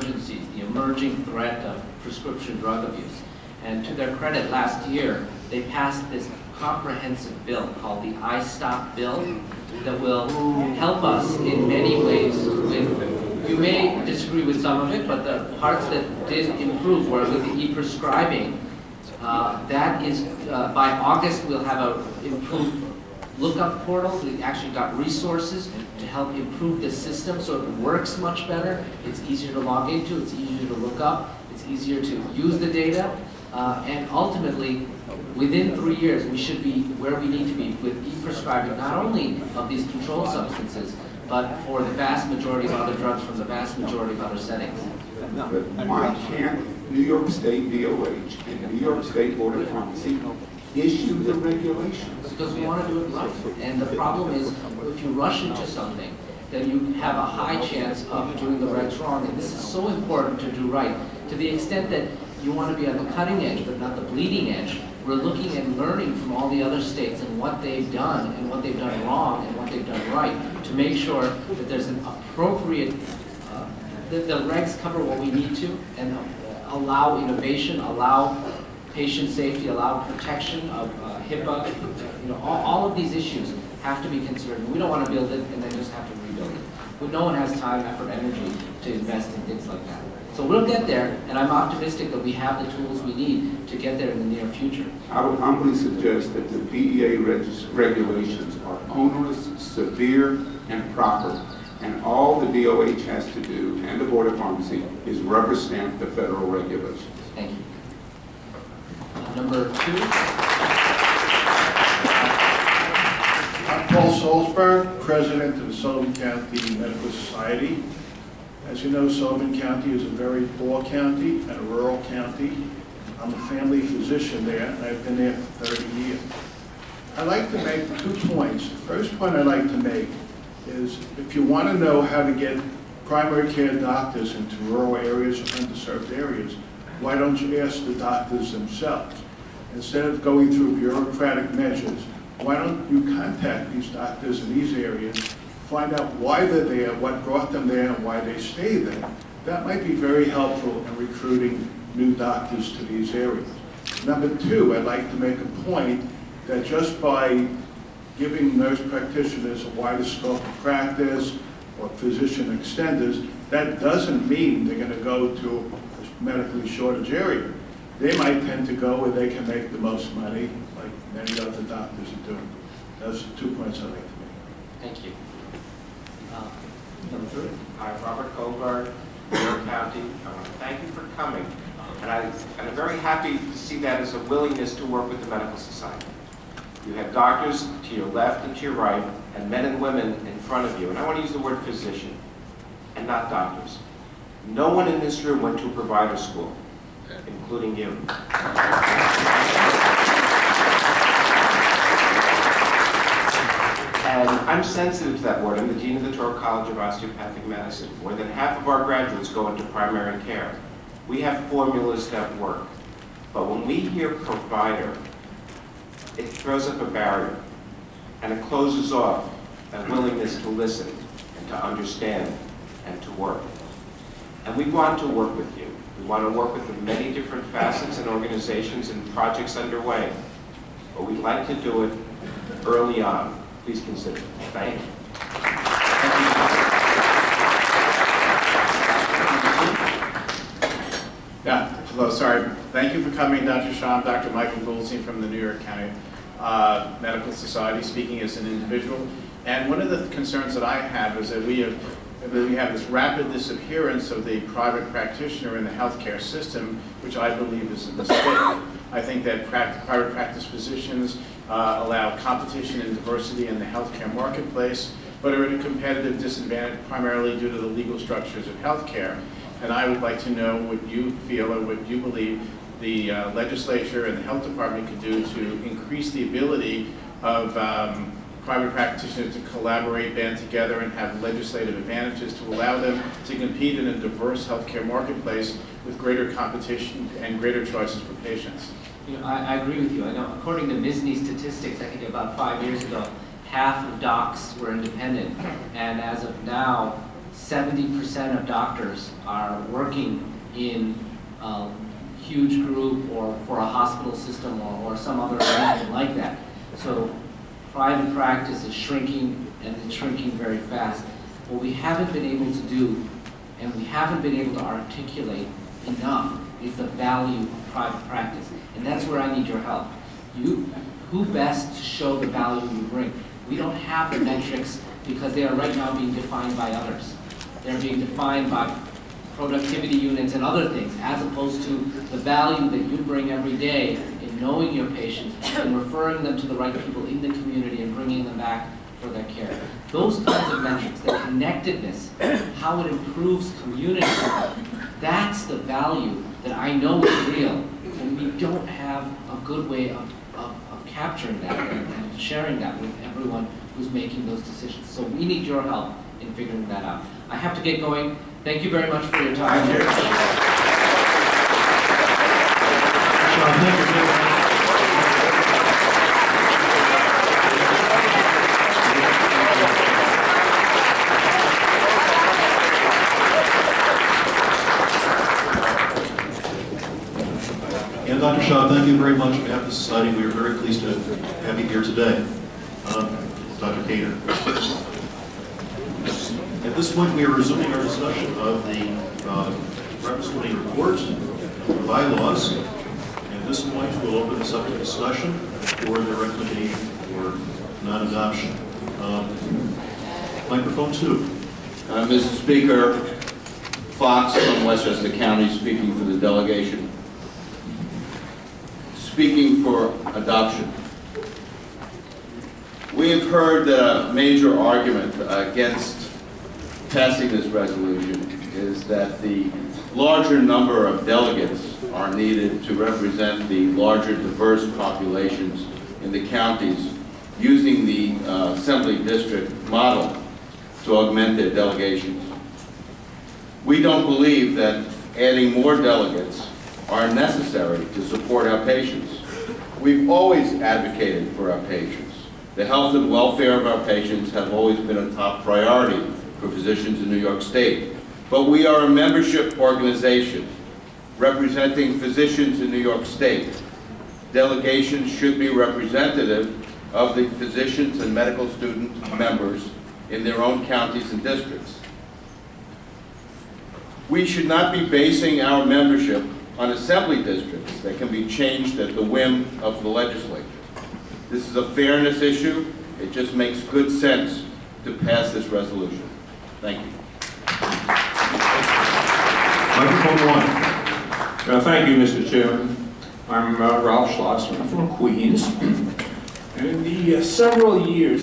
emergencies, the emerging threat of prescription drug abuse. And to their credit, last year, they passed this comprehensive bill called the I-Stop bill that will help us in many ways. You may disagree with some of it, but the parts that did improve were with the e-prescribing. That is, by August, we'll have an improved lookup portal. We actually got resources to help improve the system so it works much better. It's easier to log into, it's easier to look up, it's easier to use the data, and ultimately, within 3 years, we should be where we need to be with e-prescribing, not only of these controlled substances, but for the vast majority of other drugs from the vast majority of other settings. But why can't New York State DOH and New York State Board of Pharmacy issue the regulations? Because we want to do it right. And the problem is, if you rush into something, then you have a high chance of doing the rights wrong. And this is so important to do right. To the extent that you want to be on the cutting edge, but not the bleeding edge, we're looking and learning from all the other states and what they've done and what they've done wrong and what they've done right to make sure that there's an appropriate, that the regs cover what we need to and allow innovation, allow patient safety, allow protection of HIPAA. You know, all of these issues have to be considered. We don't want to build it and then just have to rebuild it. But no one has time, effort, energy to invest in things like that. So we'll get there, and I'm optimistic that we have the tools we need to get there in the near future. I would humbly suggest that the PEA regulations are onerous, severe, and proper. And all the DOH has to do, and the Board of Pharmacy, is rubber stamp the federal regulations. Thank you. Number 2. I'm Paul Solzberg, President of the Sullivan County Medical Society. As you know, Sullivan County is a very poor county and a rural county. I'm a family physician there, and I've been there for 30 years. I'd like to make 2 points. The first point I'd like to make is if you want to know how to get primary care doctors into rural areas or underserved areas, why don't you ask the doctors themselves? Instead of going through bureaucratic measures, why don't you contact these doctors in these areas, find out why they're there, what brought them there, and why they stay there. That might be very helpful in recruiting new doctors to these areas. Number 2, I'd like to make a point that just by giving nurse practitioners a wider scope of practice or physician extenders, that doesn't mean they're going to go to a medically shortage area. They might tend to go where they can make the most money, like many other doctors are doing. Those are 2 points I'd like to make. Thank you. Hi, Robert Goldberg, New York County. I want to thank you for coming. And I'm very happy to see that as a willingness to work with the medical society. You have doctors to your left and to your right, and men and women in front of you. And I want to use the word physician, and not doctors. No one in this room went to a provider school, including you. And I'm sensitive to that word. I'm the Dean of the Touro College of Osteopathic Medicine. More than half of our graduates go into primary care. We have formulas that work. But when we hear provider, it throws up a barrier, and it closes off a willingness to listen and to understand and to work. And we want to work with you. We want to work with the many different facets and organizations and projects underway. But we'd like to do it early on. Please consider it. Thank you. Yeah, hello, sorry. Thank you for coming, Dr. Shah. I'm Dr. Michael Goldstein from the New York County Medical Society, speaking as an individual. And one of the concerns that I have is that we have this rapid disappearance of the private practitioner in the healthcare system, which I believe is a mistake. I think that private practice physicians allow competition and diversity in the healthcare marketplace, but are at a competitive disadvantage primarily due to the legal structures of healthcare. And I would like to know what you feel or what you believe the legislature and the health department could do to increase the ability of private practitioners to collaborate, band together, and have legislative advantages to allow them to compete in a diverse healthcare marketplace with greater competition and greater choices for patients. You know, I agree with you. I know, according to MSSNY statistics, I think about 5 years ago, half of docs were independent, and as of now, 70% of doctors are working in a huge group or for a hospital system or some other arrangement like that. So private practice is shrinking, and it's shrinking very fast. What we haven't been able to do, and we haven't been able to articulate enough, is the value of private practice. And that's where I need your help. Who best to show the value you bring? We don't have the metrics because they are right now being defined by others. They're being defined by productivity units and other things, as opposed to the value that you bring every day in knowing your patients and referring them to the right people in the community and bringing them back for their care. Those kinds of metrics, the connectedness, how it improves community, that's the value that I know is real, and we don't have a good way of capturing that and sharing that with everyone who's making those decisions. So we need your help in figuring that out. I have to get going. Thank you very much for your time. Thank you. Shah, thank you very much. And Dr. Shah, thank you very much on behalf of the Society. We are very pleased to have you here today. Dr. Cater. At this point, we are resuming our discussion of the representing report, the bylaws. At this point, we'll open this up to discussion for the recommendation for non-adoption. Microphone 2. Mr. Speaker, Fox from Westchester County speaking for the delegation. Speaking for adoption. We have heard that a major argument against passing this resolution is that the larger number of delegates are needed to represent the larger diverse populations in the counties using the assembly district model to augment their delegations. We don't believe that adding more delegates are necessary to support our patients. We've always advocated for our patients. The health and welfare of our patients have always been a top priority for physicians in New York State. But we are a membership organization representing physicians in New York State. Delegations should be representative of the physicians and medical student members in their own counties and districts. We should not be basing our membership on assembly districts that can be changed at the whim of the legislature. This is a fairness issue. It just makes good sense to pass this resolution. Thank you. Microphone 1. Thank you, Mr. Chairman. I'm Ralph Schlossman from Queens. And in the several years